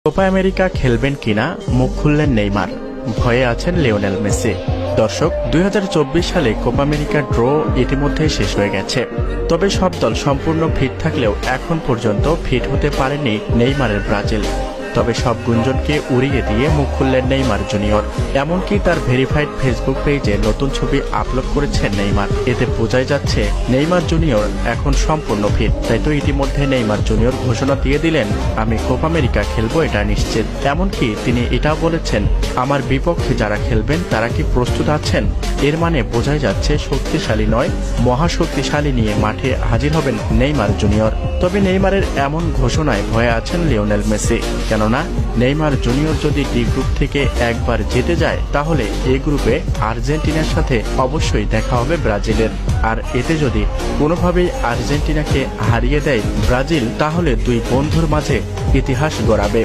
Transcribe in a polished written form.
Copa America খেলবেন কিনা মুখ খুললেন নেইমার, ভয়ে আছেন লিওনেল মেসি। দর্শক, 2024 সালে কোপা আমেরিকা ড্র ইতিমধ্যেই শেষ হয়ে গেছে। তবে সব দল সম্পূর্ণ ফিট থাকলেও এখন পর্যন্ত ফিট হতে পারেনি নেইমারের ব্রাজিল। তবে সব গুঞ্জনকে উড়িয়ে দিয়ে মুখ খুললেন নেইমার জুনিয়র। এমনকি তার ভেরিফাইড ফেসবুক পেজে নতুন ছবি আপলোড করেছেন নেইমার। এতে বোঝাই যাচ্ছে নেইমার জুনিয়র এখন সম্পূর্ণ ফিট। তাই তো ইতিমধ্যে নেইমার জুনিয়র ঘোষণা দিয়ে দিলেন, আমি কোপা আমেরিকা খেলবো, এটা নিশ্চিত। এমনকি তিনি এটাও বলেছেন, আমার বিপক্ষে যারা খেলবেন তারা কি প্রস্তুত আছেন। এর মানে বোঝাই যাচ্ছে শক্তিশালী নয়, মহাশক্তিশালী নিয়ে মাঠে হাজির হবেন নেইমার জুনিয়র। তবে নেইমারের এমন ঘোষণায় ভয়ে আছেন লিওনেল মেসি। কেননা নেইমার জুনিয়র যদি ডি গ্রুপ থেকে একবার জিতে যায়, তাহলে এই গ্রুপে আর্জেন্টিনার সাথে অবশ্যই দেখা হবে ব্রাজিলের। আর এতে যদি কোনোভাবেই আর্জেন্টিনাকে হারিয়ে দেয় ব্রাজিল, তাহলে দুই বন্ধুর মাঝে ইতিহাস গড়াবে।